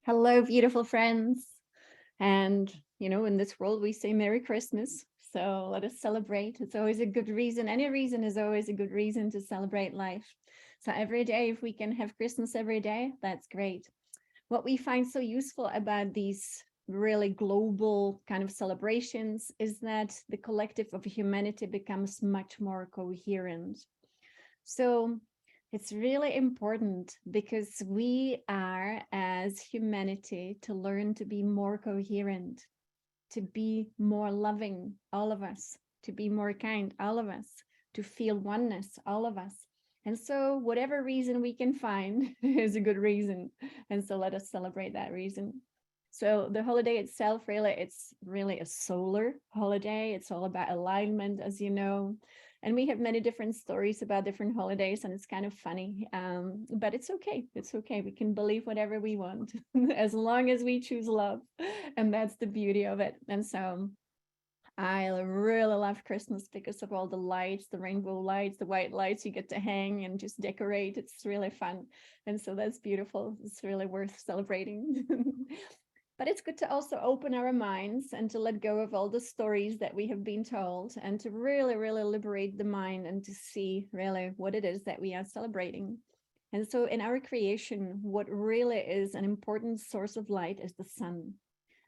Hello, beautiful friends. And, in this world, we say Merry Christmas. So let us celebrate. It's always a good reason. Any reason is always a good reason to celebrate life. So every day, if we can have Christmas every day, that's great. What we find so useful about these really global kind of celebrations is that the collective of humanity becomes much more coherent. So it's really important because we are, as humanity, to learn to be more coherent, to be more loving, all of us, to be more kind, all of us, to feel oneness, all of us. And so, whatever reason we can find is a good reason. And so, let us celebrate that reason. So, the holiday itself, really, it's really a solar holiday. It's all about alignment, as you know. And we have many different stories about different holidays, and it's kind of funny. But it's okay. It's okay. We can believe whatever we want as long as we choose love. And that's the beauty of it. And so I really love Christmas because of all the lights, the rainbow lights, the white lights you get to hang and just decorate. It's really fun. And so that's beautiful. It's really worth celebrating. But it's good to also open our minds and to let go of all the stories that we have been told and to really, really liberate the mind and to see really what it is that we are celebrating. And so in our creation, what really is an important source of light is the sun.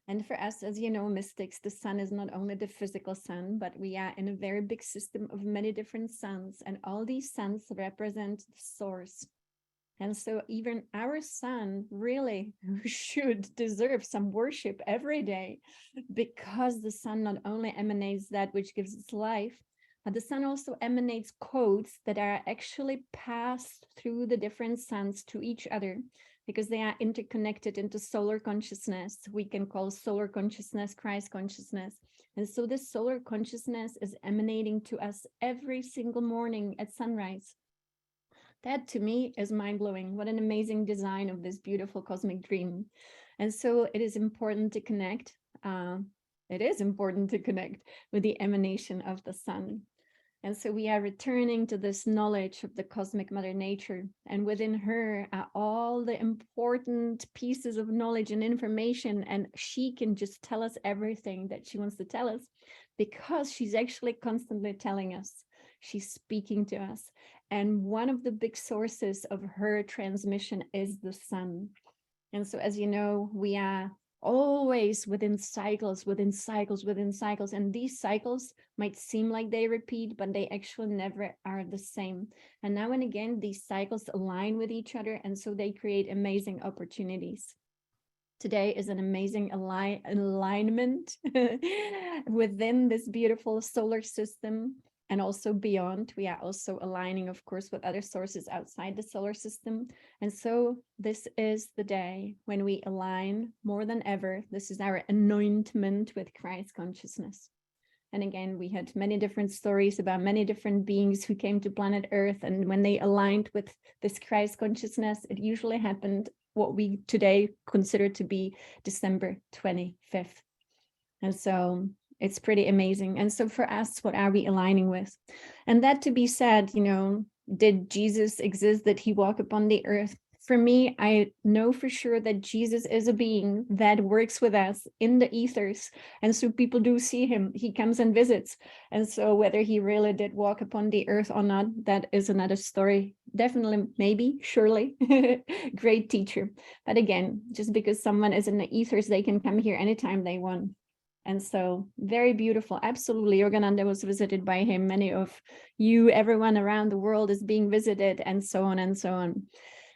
And for us, as you know, mystics, the sun is not only the physical sun, but we are in a very big system of many different suns. And all these suns represent the source. And so even our sun really should deserve some worship every day, because the sun not only emanates that which gives us life, but the sun also emanates codes that are actually passed through the different suns to each other, because they are interconnected into solar consciousness. We can call solar consciousness Christ consciousness. And so this solar consciousness is emanating to us every single morning at sunrise. That to me is mind-blowing. What an amazing design of this beautiful cosmic dream. And so it is important to connect. It is important to connect with the emanation of the sun. And so we are returning to this knowledge of the cosmic mother nature. And within her are all the important pieces of knowledge and information. And she can just tell us everything that she wants to tell us, because she's actually constantly telling us. She's speaking to us. And one of the big sources of her transmission is the sun. And so, as you know, we are always within cycles, within cycles, within cycles. And these cycles might seem like they repeat, but they actually never are the same. And now and again, these cycles align with each other. And so they create amazing opportunities. Today is an amazing alignment within this beautiful solar system. And also beyond, we are also aligning, of course, with other sources outside the solar system. And so this is the day when we align more than ever. This is our anointment with Christ consciousness. And again, we had many different stories about many different beings who came to planet Earth. And when they aligned with this Christ consciousness, it usually happened what we today consider to be December 25th. And so it's pretty amazing. And so for us, what are we aligning with? And that to be said, did Jesus exist? Did he walk upon the earth? For me, I know for sure that Jesus is a being that works with us in the ethers. And so people do see him. He comes and visits. And so whether he really did walk upon the earth or not, that is another story. Definitely, maybe, surely. Great teacher. But again, just because someone is in the ethers, they can come here anytime they want. And so very beautiful. Absolutely. Yogananda was visited by him. Many of you, everyone around the world is being visited, and so on and so on.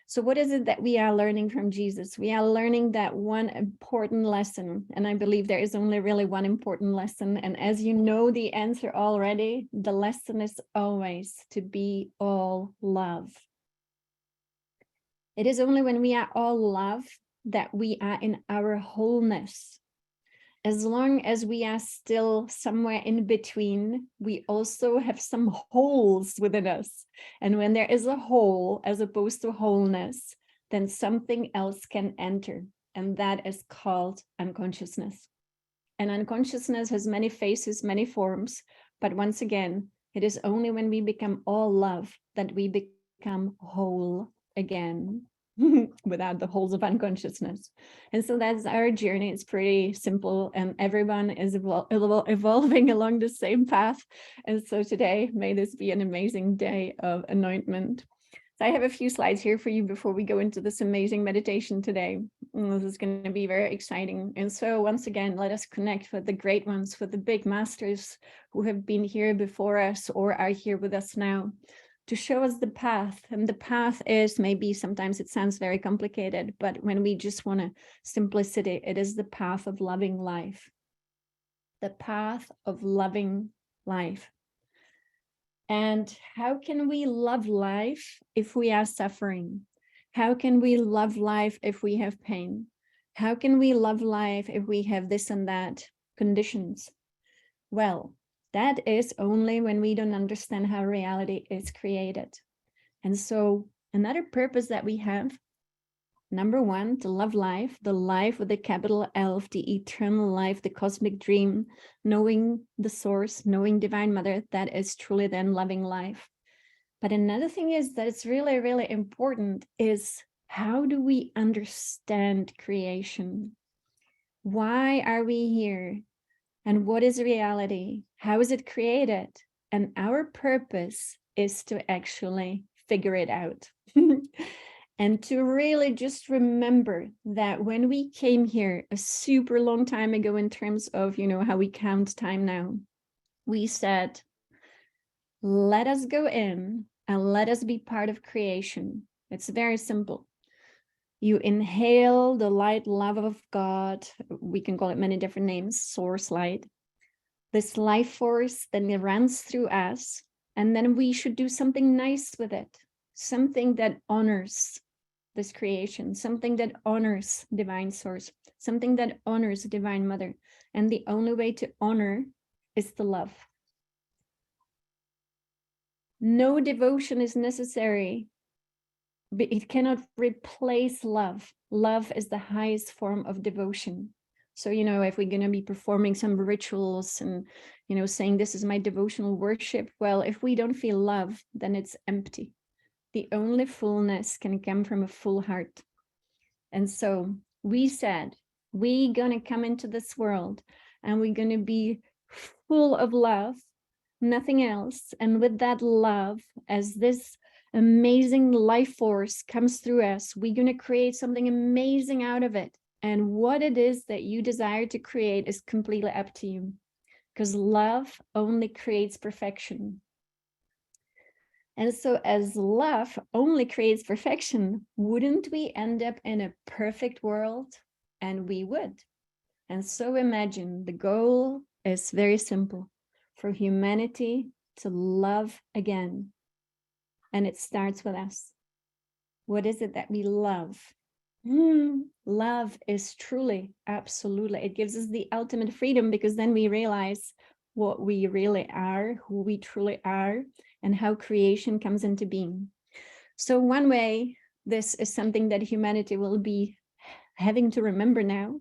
So what is it that we are learning from Jesus? We are learning that one important lesson. And I believe there is only really one important lesson. And as you know the answer already, the lesson is always to be all love. It is only when we are all love that we are in our wholeness. As long as we are still somewhere in between, we also have some holes within us. And when there is a hole as opposed to wholeness, then something else can enter. And that is called unconsciousness. And unconsciousness has many faces, many forms. But once again, it is only when we become all love that we become whole again. without the holes of unconsciousness. And so that's our journey. It's pretty simple, and everyone is evolving along the same path. And so today, may this be an amazing day of anointment. So I have a few slides here for you before we go into this amazing meditation today. And this is going to be very exciting. And so once again, let us connect with the great ones, with the big masters who have been here before us or are here with us now, to show us the path. And the path is, maybe sometimes it sounds very complicated, but when we just want a simplicity, it is the path of loving life. The path of loving life. And how can we love life if we are suffering? How can we love life if we have pain? How can we love life if we have this and that conditions? Well, that is only when we don't understand how reality is created. And so another purpose that we have, number one, to love life, the life with a capital L, the eternal life, the cosmic dream, knowing the source, knowing Divine Mother, that is truly then loving life. But another thing is that it's really, really important is, how do we understand creation? Why are we here? And what is reality? How is it created? And our purpose is to actually figure it out. And to really just remember that when we came here a super long time ago, in terms of, how we count time now, we said, let us go in and let us be part of creation. It's very simple. You inhale the light love of God. We can call it many different names, source light. This life force then runs through us, and then we should do something nice with it, something that honors this creation, something that honors Divine Source, something that honors Divine Mother. And the only way to honor is to love. No devotion is necessary, but it cannot replace love. Love is the highest form of devotion. So, if we're going to be performing some rituals and, saying this is my devotional worship, well, if we don't feel love, then it's empty. The only fullness can come from a full heart. And so we said, we're going to come into this world and we're going to be full of love, nothing else. And with that love, as this amazing life force comes through us, we're going to create something amazing out of it. And what it is that you desire to create is completely up to you, because love only creates perfection. And so as love only creates perfection, wouldn't we end up in a perfect world? And we would. And so imagine, the goal is very simple: for humanity to love again. And it starts with us. What is it that we love? Love is truly, absolutely, it gives us the ultimate freedom, because then we realize what we really are, who we truly are, and how creation comes into being. So one way, this is something that humanity will be having to remember now,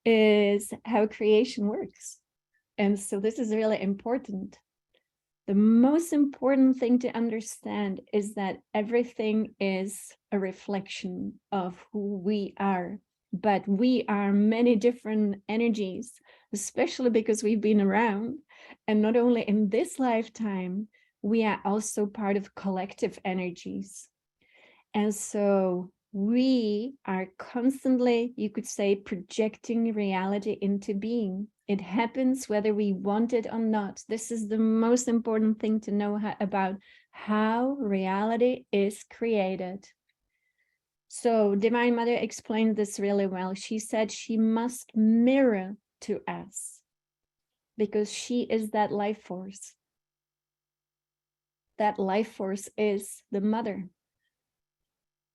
is how creation works. And so this is really important. The most important thing to understand is that everything is a reflection of who we are, but we are many different energies, especially because we've been around. And not only in this lifetime, we are also part of collective energies. And so we are constantly, you could say, projecting reality into being. It happens whether we want it or not. This is the most important thing to know about how reality is created. So Divine Mother explained this really well. She said she must mirror to us, because she is that life force. That life force is the mother.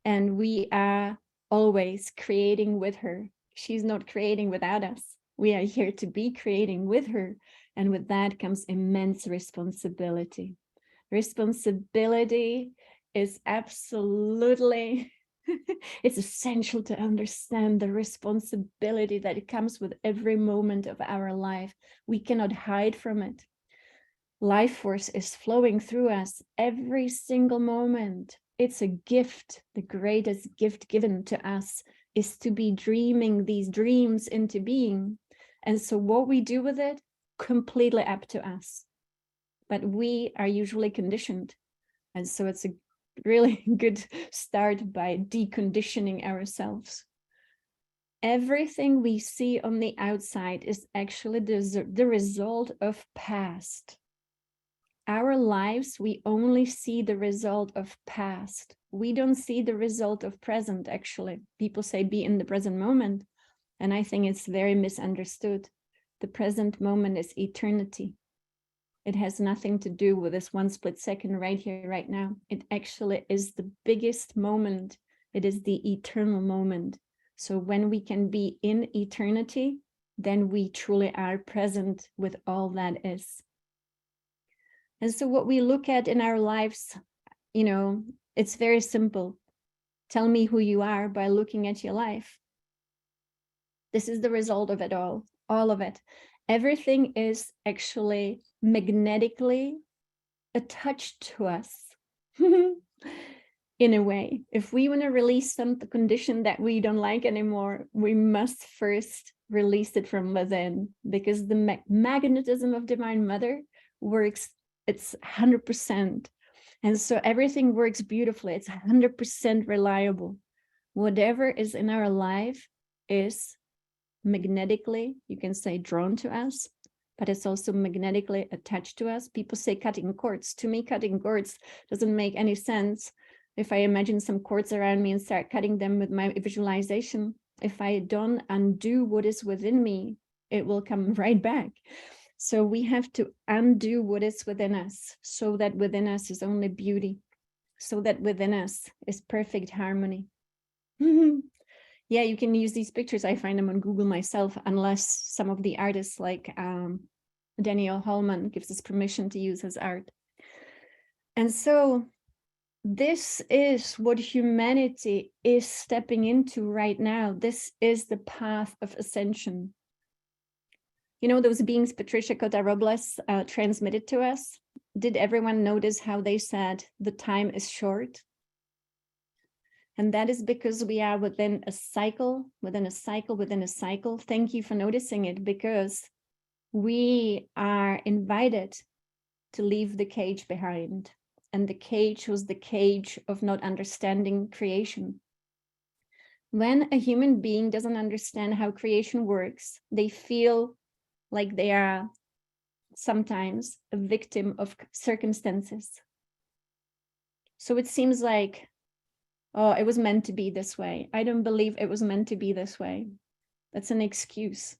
And we are always creating with her. She's not creating without us. We are here to be creating with her. And with that comes immense responsibility. Responsibility is absolutely, it's essential to understand the responsibility that comes with every moment of our life. We cannot hide from it. Life force is flowing through us every single moment. it's a gift. The greatest gift given to us is to be dreaming these dreams into being. And so what we do with it, completely up to us. But we are usually conditioned. And so it's a really good start by deconditioning ourselves. Everything we see on the outside is actually the result of past. Our lives, we only see the result of past. We don't see the result of present, actually. People say be in the present moment. And I think it's very misunderstood. The present moment is eternity. It has nothing to do with this one split second right here, right now. It actually is the biggest moment. It is the eternal moment. So when we can be in eternity, then we truly are present with all that is. And so what we look at in our lives, you know, it's very simple. Tell me who you are by looking at your life. This is the result of it all of it. Everything is actually magnetically attached to us. In a way, if we want to release some condition that we don't like anymore, we must first release it from within, because the magnetism of Divine Mother works, it's 100%. And so everything works beautifully. It's 100% reliable. Whatever is in our life is magnetically, you can say, drawn to us, but it's also magnetically attached to us. People say cutting cords. To me, cutting cords doesn't make any sense. If I imagine some cords around me and start cutting them with my visualization, if I don't undo what is within me, it will come right back. So we have to undo what is within us, so that within us is only beauty, so that within us is perfect harmony. Yeah, you can use these pictures. I find them on Google myself, unless some of the artists like Daniel Hallman gives us permission to use his art. And so this is what humanity is stepping into right now. This is the path of ascension. You know, those beings Patricia Cota-Robles transmitted to us. Did everyone notice how they said the time is short? And that is because we are within a cycle, within a cycle, within a cycle. Thank you for noticing it, because we are invited to leave the cage behind. And the cage was the cage of not understanding creation. When a human being doesn't understand how creation works, they feel like they are sometimes a victim of circumstances. So it seems like, oh, it was meant to be this way. I don't believe it was meant to be this way. That's an excuse.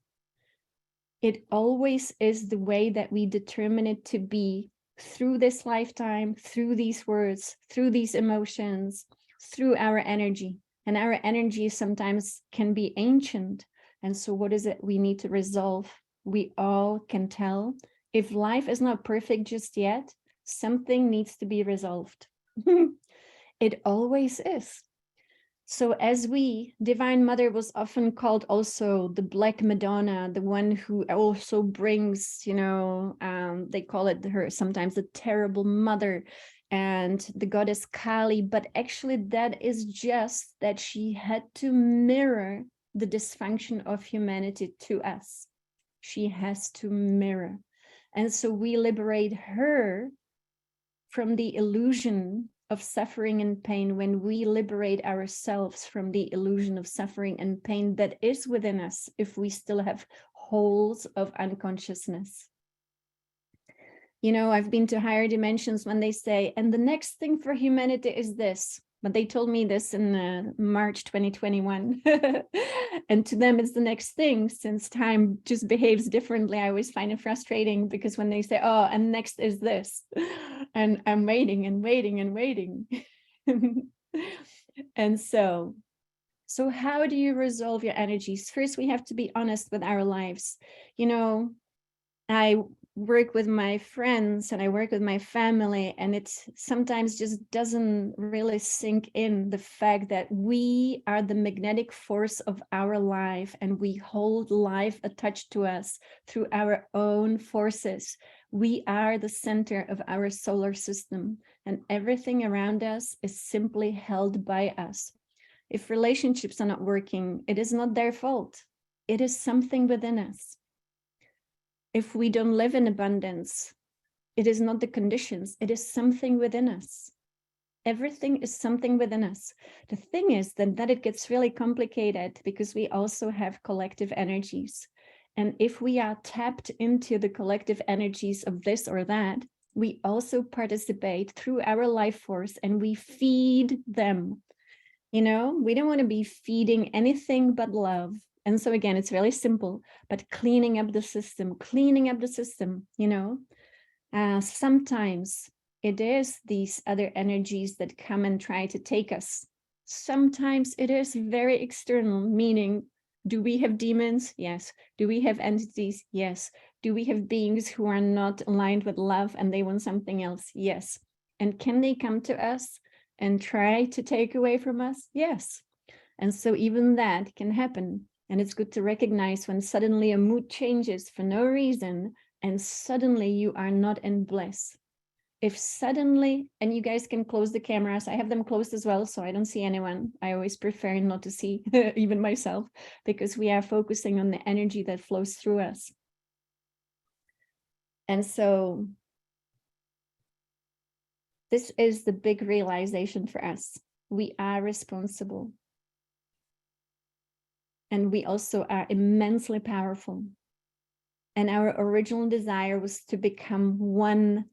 It always is the way that we determine it to be through this lifetime, through these words, through these emotions, through our energy. And our energy sometimes can be ancient. And so what is it we need to resolve? We all can tell. If life is not perfect just yet, something needs to be resolved. It always is. So as Divine Mother was often called also the Black Madonna, the one who also brings, you know, they call it her sometimes the terrible mother, and the goddess Kali, but actually that is just that she had to mirror the dysfunction of humanity to us. She has to mirror. And so we liberate her from the illusion of suffering and pain when we liberate ourselves from the illusion of suffering and pain that is within us if we still have holes of unconsciousness. You know, I've been to higher dimensions when they say, and the next thing for humanity is this. But they told me this in March 2021. And to them, it's the next thing, since time just behaves differently. I always find it frustrating, because when they say, oh, and next is this, and I'm waiting and waiting and waiting. And so how do you resolve your energies? First, we have to be honest with our lives. You know, I work with my friends and I work with my family, and it sometimes just doesn't really sink in the fact that we are the magnetic force of our life, and we hold life attached to us through our own forces. We are the center of our solar system, and everything around us is simply held by us. If relationships are not working, it is not their fault. It is something within us. If we don't live in abundance, it is not the conditions, it is something within us. Everything is something within us. The thing is that it gets really complicated because we also have collective energies. And if we are tapped into the collective energies of this or that, we also participate through our life force and we feed them. You know, we don't want to be feeding anything but love. And so again, it's really simple, but cleaning up the system, you know. Sometimes it is these other energies that come and try to take us. Sometimes it is very external, meaning, do we have demons? Yes. Do we have entities? Yes. Do we have beings who are not aligned with love and they want something else? Yes. And can they come to us and try to take away from us? Yes. And so even that can happen. And it's good to recognize when suddenly a mood changes for no reason and suddenly you are not in bliss. If suddenly, and you guys can close the cameras, I have them closed as well, so I don't see anyone. I always prefer not to see even myself, because we are focusing on the energy that flows through us. And so this is the big realization for us. We are responsible. And we also are immensely powerful. And our original desire was to become one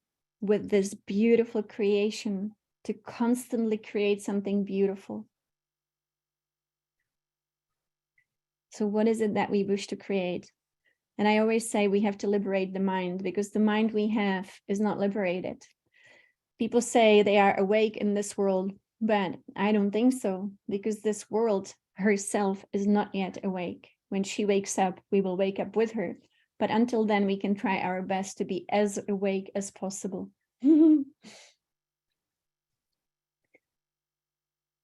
with this beautiful creation, to constantly create something beautiful. So what is it that we wish to create? And I always say we have to liberate the mind, because the mind we have is not liberated. People say they are awake in this world, but I don't think so, because this world herself is not yet awake. When she wakes up, we will wake up with her. But until then, we can try our best to be as awake as possible.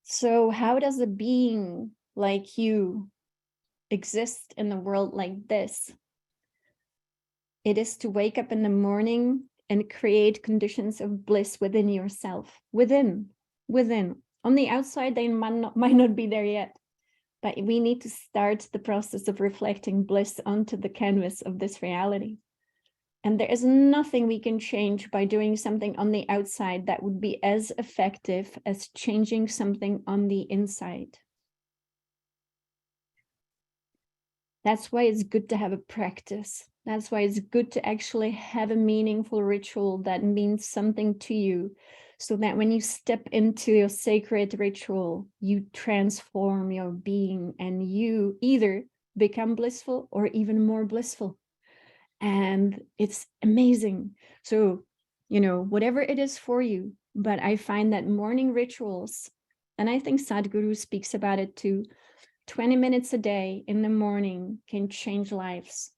So how does a being like you exist in a world like this? It is to wake up in the morning and create conditions of bliss within yourself, within. On the outside, they might not be there yet, but we need to start the process of reflecting bliss onto the canvas of this reality. And there is nothing we can change by doing something on the outside that would be as effective as changing something on the inside. That's why it's good to have a practice. That's why it's good to actually have a meaningful ritual that means something to you, so that when you step into your sacred ritual, you transform your being and you either become blissful or even more blissful. And it's amazing. So, you know, whatever it is for you, but I find that morning rituals, and I think Sadhguru speaks about it too, 20 minutes a day in the morning can change lives.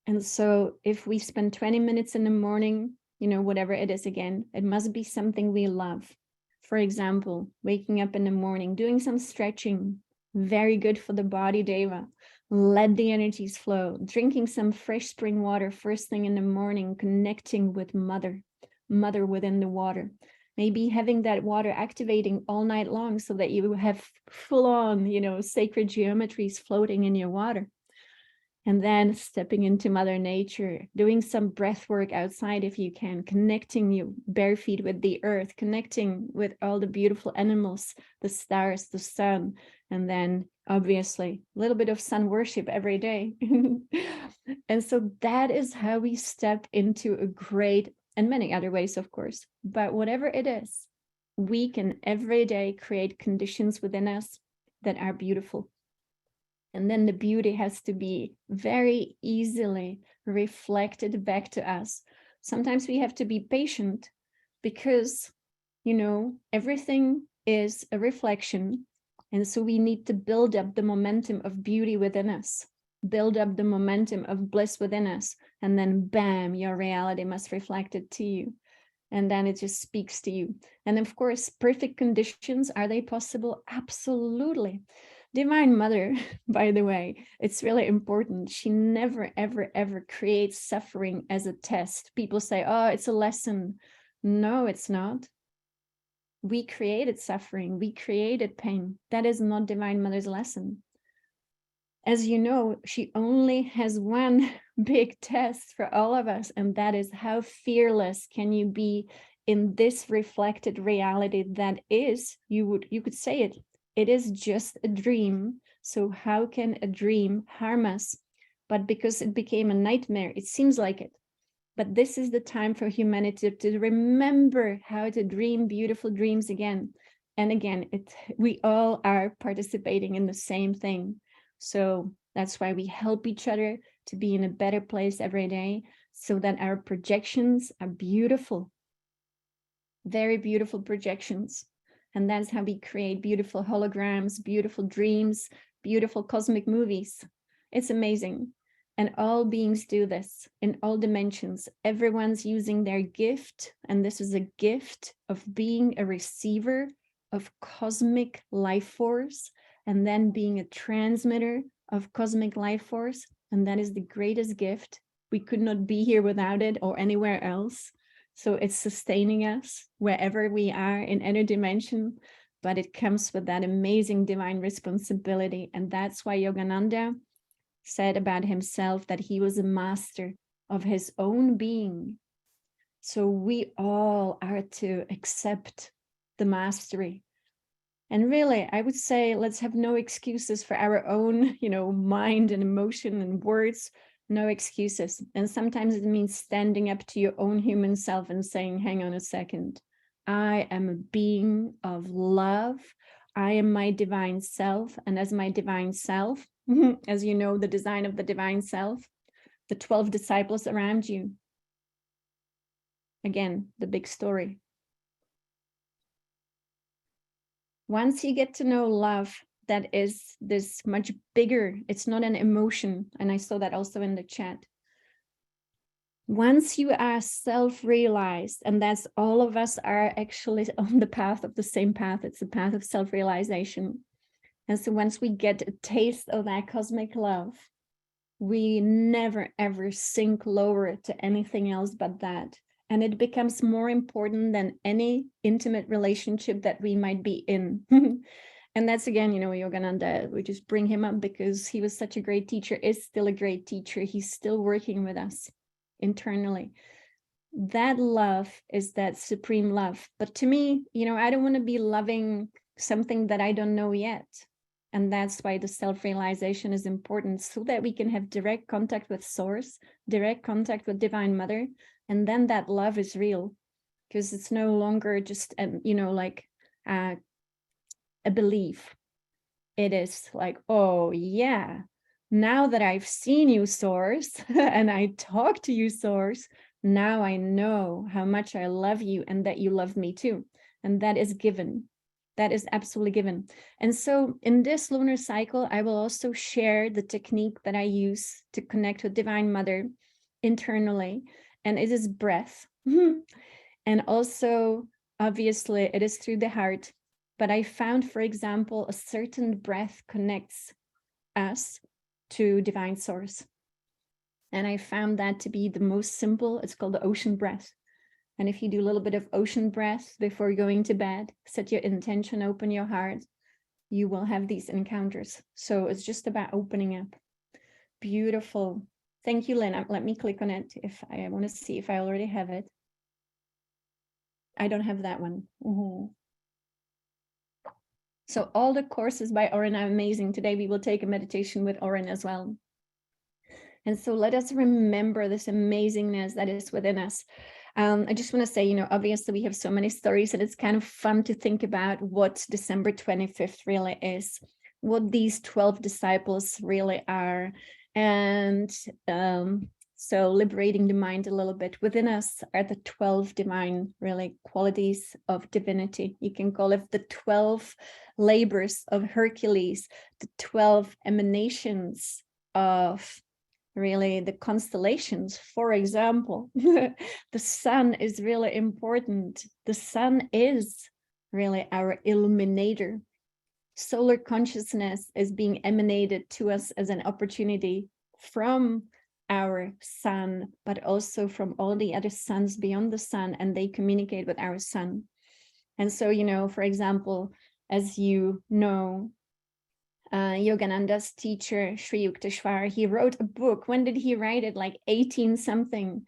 And so if we spend 20 minutes in the morning, you know, whatever it is, again, it must be something we love. For example, waking up in the morning, doing some stretching, very good for the body, Deva. Let the energies flow. Drinking some fresh spring water first thing in the morning, connecting with mother within the water. Maybe having that water activating all night long so that you have full on, you know, sacred geometries floating in your water. And then stepping into Mother Nature, doing some breath work outside if you can, connecting you bare feet with the earth, connecting with all the beautiful animals, the stars, the sun, and then obviously a little bit of sun worship every day. And so that is how we step into a great, and many other ways, of course, but whatever it is, we can every day create conditions within us that are beautiful. And then the beauty has to be very easily reflected back to us. Sometimes we have to be patient because, you know, everything is a reflection. And so we need to build up the momentum of beauty within us, build up the momentum of bliss within us. And then bam, your reality must reflect it to you. And then it just speaks to you. And of course, perfect conditions, are they possible? Absolutely. Divine Mother, by the way, it's really important. She never, ever, ever creates suffering as a test. People say, oh, it's a lesson. No, it's not. We created suffering. We created pain. That is not Divine Mother's lesson. As you know, she only has one big test for all of us, and that is how fearless can you be in this reflected reality that is, you could say it is just a dream. So how can a dream harm us? But because it became a nightmare, it seems like it. But this is the time for humanity to remember how to dream beautiful dreams again. And again, we all are participating in the same thing. So that's why we help each other to be in a better place every day, so that our projections are beautiful, very beautiful projections. And that's how we create beautiful holograms, beautiful dreams, beautiful cosmic movies. It's amazing. And all beings do this in all dimensions. Everyone's using their gift. And this is a gift of being a receiver of cosmic life force, and then being a transmitter of cosmic life force. And that is the greatest gift. We could not be here without it or anywhere else. So it's sustaining us wherever we are in any dimension, but it comes with that amazing divine responsibility. And that's why Yogananda said about himself that he was a master of his own being. So we all are to accept the mastery. And really, I would say, let's have no excuses for our own, mind and emotion and words, no excuses. And sometimes it means standing up to your own human self and saying, hang on a second, I am a being of love. I am my divine self. And as my divine self, as you know, the design of the divine self, the 12 disciples around you. Again, the big story. Once you get to know love, that is this much bigger, it's not an emotion. And I saw that also in the chat. Once you are self-realized, and that's all of us are actually on the path of the same path, it's the path of self-realization. And so once we get a taste of that cosmic love, we never ever sink lower to anything else but that. And it becomes more important than any intimate relationship that we might be in. And that's again, Yogananda, we just bring him up because he was such a great teacher, is still a great teacher. He's still working with us internally. That love is that supreme love. But to me, I don't want to be loving something that I don't know yet. And that's why the self-realization is important, so that we can have direct contact with Source, direct contact with Divine Mother. And then that love is real, because it's no longer just, a belief. It is like, oh yeah, now that I've seen you, Source, and I talk to you, Source, now I know how much I love you and that you love me too. And that is given. That is absolutely given. And so in this lunar cycle, I will also share the technique that I use to connect with Divine Mother internally. And it is breath. And also, obviously, it is through the heart. But I found, for example, a certain breath connects us to Divine Source. And I found that to be the most simple. It's called the ocean breath. And if you do a little bit of ocean breath before going to bed, set your intention, open your heart, you will have these encounters. So it's just about opening up. Beautiful. Thank you, Lynn. Let me click on it if I want to see if I already have it. I don't have that one. So all the courses by Oren are amazing. Today we will take a meditation with Oren as well. And so let us remember this amazingness that is within us. I just want to say, obviously we have so many stories, and it's kind of fun to think about what December 25th really is, what these 12 disciples really are. And so liberating the mind a little bit. Within us are the 12 divine, really, qualities of divinity. You can call it the 12 labors of Hercules, the 12 emanations of really the constellations. For example, the sun is really important. The sun is really our illuminator. solar consciousness is being emanated to us as an opportunity from our sun, but also from all the other suns beyond the sun, and they communicate with our sun. And so, you know, for example, as you know, Yogananda's teacher, Sri Yukteswar, he wrote a book. When did he write it? Like 18 something.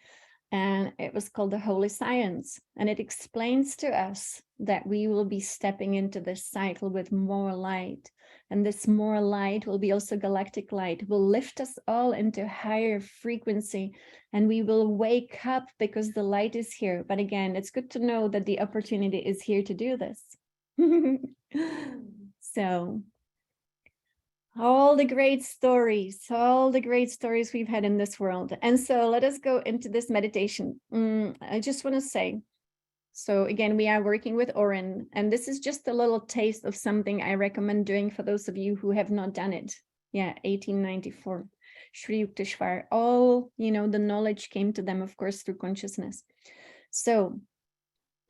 And it was called The Holy Science. And it explains to us that we will be stepping into this cycle with more light. And this more light will be also galactic light, will lift us all into higher frequency. And we will wake up because the light is here. But again, it's good to know that the opportunity is here to do this. So all the great stories we've had in this world. And so let us go into this meditation. I just want to say, so again, we are working with Oren, and this is just a little taste of something I recommend doing for those of you who have not done it. Yeah, 1894, Sri Yukteswar. All, you know, the knowledge came to them, of course, through consciousness. So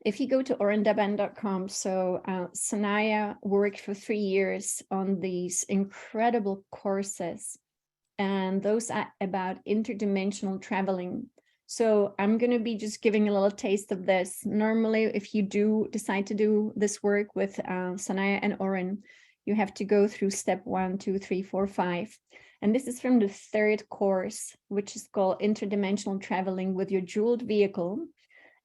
if you go to orendaban.com, so Sanaya worked for 3 years on these incredible courses, and those are about interdimensional traveling. So I'm going to be just giving a little taste of this. Normally, if you do decide to do this work with Sanaya and Oren, you have to go through step 1, 2, 3, 4, 5. And this is from the 3rd course, which is called Interdimensional Traveling with Your Jeweled Vehicle.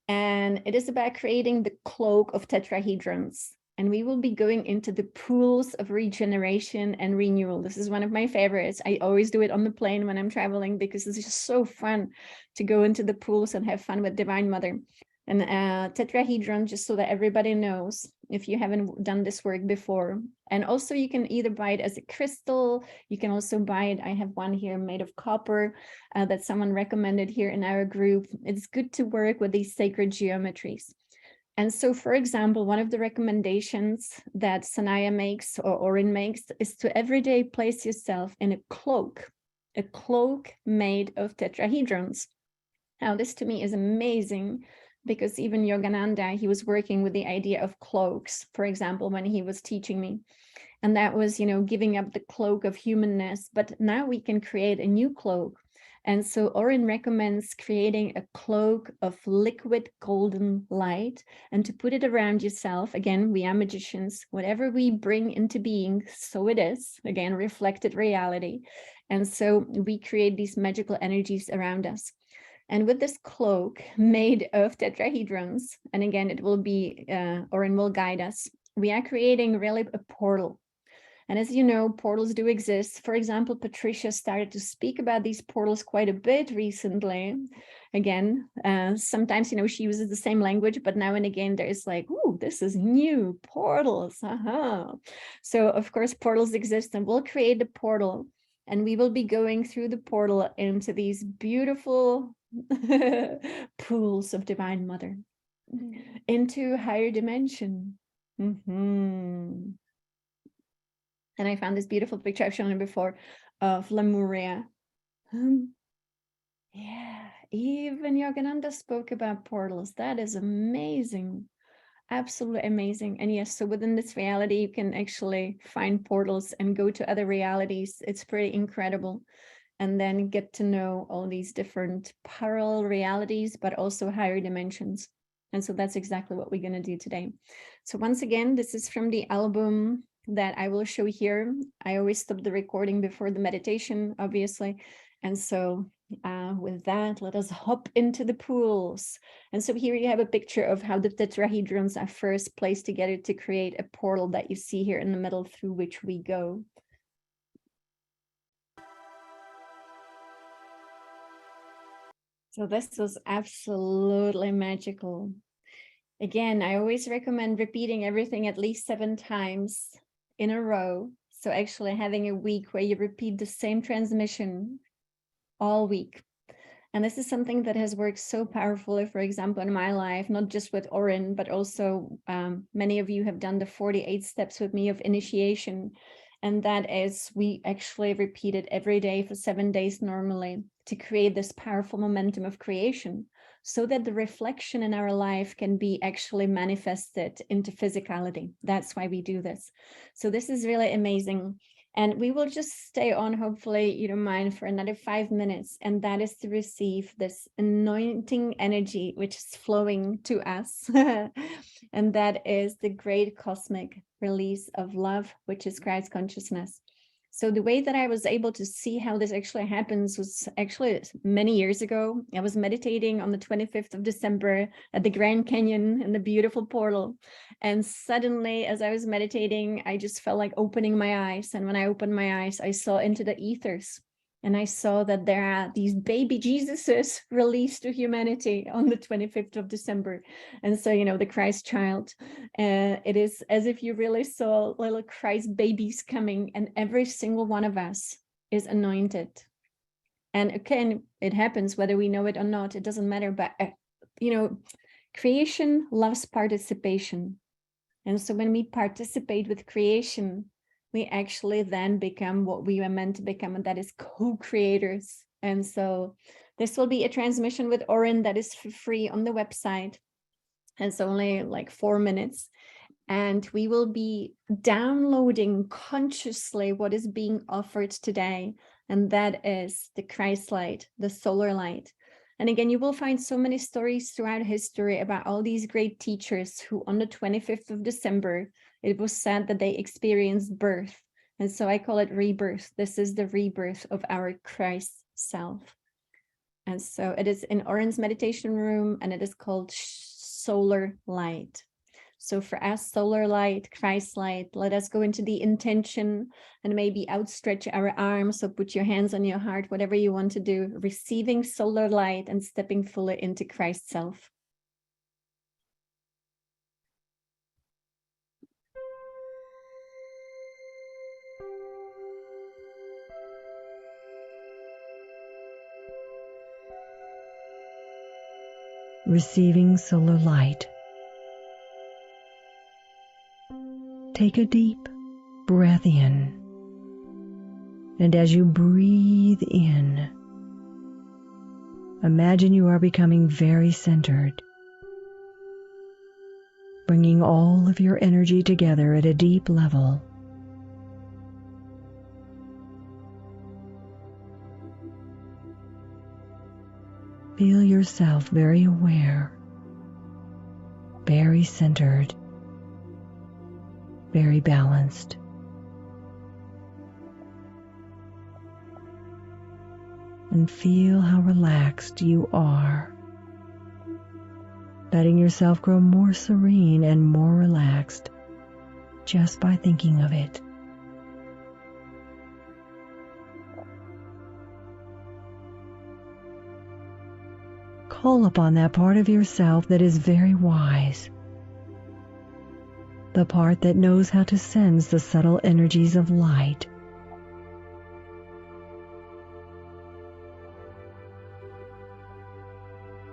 And it is about creating the cloak of tetrahedrons. And we will be going into the pools of regeneration and renewal. This is one of my favorites. I always do it on the plane when I'm traveling because it's just so fun to go into the pools and have fun with Divine Mother. And tetrahedron, just so that everybody knows, if you haven't done this work before. And also you can either buy it as a crystal, you can also buy it, I have one here made of copper that someone recommended here in our group. It's good to work with these sacred geometries. And so, for example, one of the recommendations that Sanaya makes or Oren makes is to every day place yourself in a cloak made of tetrahedrons. Now, this to me is amazing, because even Yogananda, he was working with the idea of cloaks, for example, when he was teaching me. And that was, you know, giving up the cloak of humanness. But now we can create a new cloak. And so Oren recommends creating a cloak of liquid golden light and to put it around yourself. Again, we are magicians. Whatever we bring into being, so it is. Again, reflected reality. And so we create these magical energies around us. And with this cloak made of tetrahedrons, and again, it will be, Oren will guide us, we are creating really a portal. And as you know, portals do exist. For example, Patricia started to speak about these portals quite a bit recently. Again, sometimes, you know, she uses the same language, but now and again, there's like, ooh, this is new, portals. So, of course, portals exist, and we'll create a portal. And we will be going through the portal into these beautiful pools of Divine Mother, into higher dimension. And I found this beautiful picture I've shown you before of Lemuria. Yeah, even Yogananda spoke about portals. That is amazing. Absolutely amazing. And yes, so within this reality, you can actually find portals and go to other realities. It's pretty incredible. And then get to know all these different parallel realities, but also higher dimensions. And so that's exactly what we're going to do today. So once again, this is from the album that I will show here. I always stop the recording before the meditation, obviously. And so with that, let us hop into the pools. And so here you have a picture of how the tetrahedrons are first placed together to create a portal that you see here in the middle through which we go. So this was absolutely magical. Again, I always recommend repeating everything at least 7 times in a row. So actually having a week where you repeat the same transmission all week. And this is something that has worked so powerfully, for example, in my life, not just with Oren, but also many of you have done the 48 steps with me of initiation. And that is, we actually repeat it every day for 7 days normally to create this powerful momentum of creation. so that the reflection in our life can be actually manifested into physicality. That's why we do this. So this is really amazing. And we will just stay on, hopefully, you don't mind, for another 5 minutes. And that is to receive this anointing energy, which is flowing to us. And that is the great cosmic release of love, which is Christ consciousness. So the way that I was able to see how this actually happens was actually many years ago. I was meditating on the 25th of December at the Grand Canyon in the beautiful portal. And suddenly, as I was meditating, I just felt like opening my eyes. And when I opened my eyes, I saw into the ethers. And I saw that there are these baby Jesuses released to humanity on the 25th of December. And so, the Christ child, it is as if you really saw little Christ babies coming, and every single one of us is anointed. And again, it happens whether we know it or not, it doesn't matter. But, creation loves participation. And so when we participate with creation, we actually then become what we were meant to become, and that is co-creators. And so this will be a transmission with Oren that is for free on the website. And it's only like 4 minutes. And we will be downloading consciously what is being offered today. And that is the Christ light, the solar light. And again, you will find so many stories throughout history about all these great teachers who on the 25th of December, it was said that they experienced birth. And so I call it rebirth. This is the rebirth of our Christ self. And so it is in Oren's meditation room, and it is called solar light. So for us, solar light, Christ light, let us go into the intention and maybe outstretch our arms. So put your hands on your heart, whatever you want to do, receiving solar light and stepping fully into Christ self. Receiving solar light. Take a deep breath in, and as you breathe in, imagine you are becoming very centered, bringing all of your energy together at a deep level. Feel yourself very aware, very centered, very balanced. And feel how relaxed you are, letting yourself grow more serene and more relaxed just by thinking of it. Call upon that part of yourself that is very wise, the part that knows how to sense the subtle energies of light.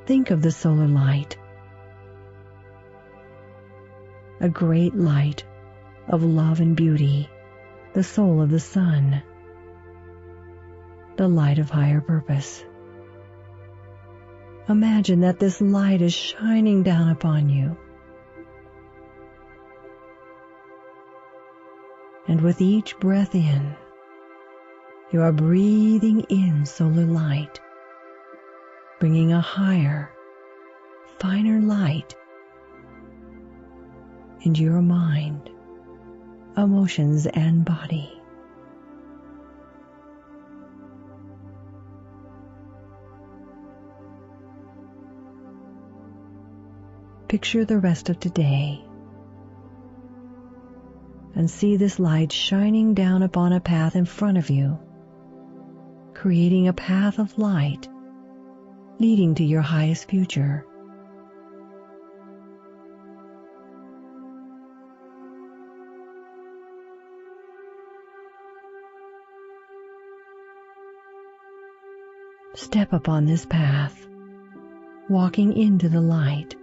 Think of the solar light, a great light of love and beauty, the soul of the sun, the light of higher purpose. Imagine that this light is shining down upon you. And with each breath in, you are breathing in solar light, bringing a higher, finer light into your mind, emotions, and body. Picture the rest of today and see this light shining down upon a path in front of you, creating a path of light leading to your highest future. Step upon this path, walking into the light.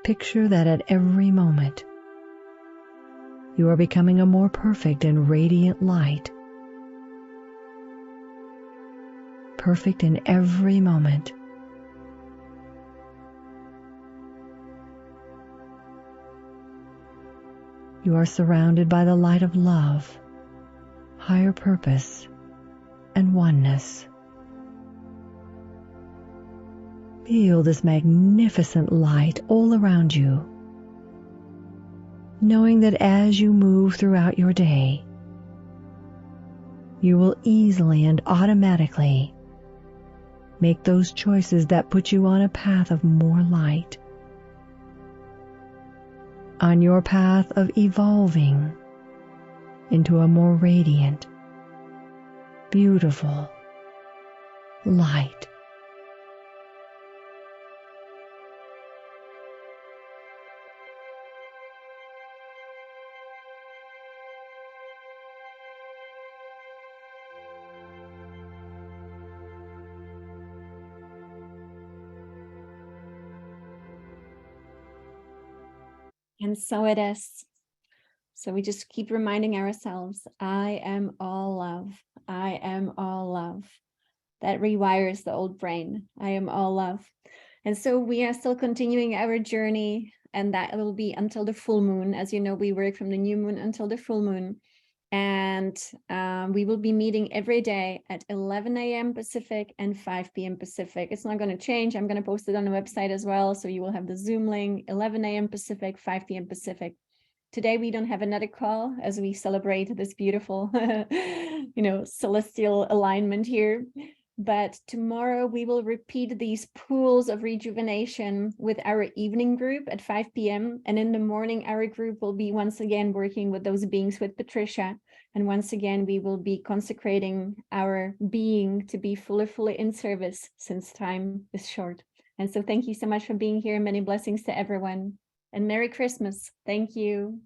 Picture that at every moment you are becoming a more perfect and radiant light, perfect in every moment. You are surrounded by the light of love, higher purpose, and oneness. Feel this magnificent light all around you, knowing that as you move throughout your day, you will easily and automatically make those choices that put you on a path of more light, on your path of evolving into a more radiant, beautiful light. And so it is. So we just keep reminding ourselves, I am all love. I am all love. That rewires the old brain. I am all love. And so we are still continuing our journey, and that will be until the full moon. As you know, we work from the new moon until the full moon. And we will be meeting every day at 11 a.m. Pacific and 5 p.m. Pacific. It's not going to change. I'm going to post it on the website as well. So you will have the Zoom link, 11 a.m. Pacific, 5 p.m. Pacific. Today, we don't have another call as we celebrate this beautiful, celestial alignment here. But tomorrow we will repeat these pools of rejuvenation with our evening group at 5 p.m. And in the morning, our group will be once again working with those beings with Patricia. And once again, we will be consecrating our being to be fully in service, since time is short. And so thank you so much for being here. Many blessings to everyone. And Merry Christmas. Thank you.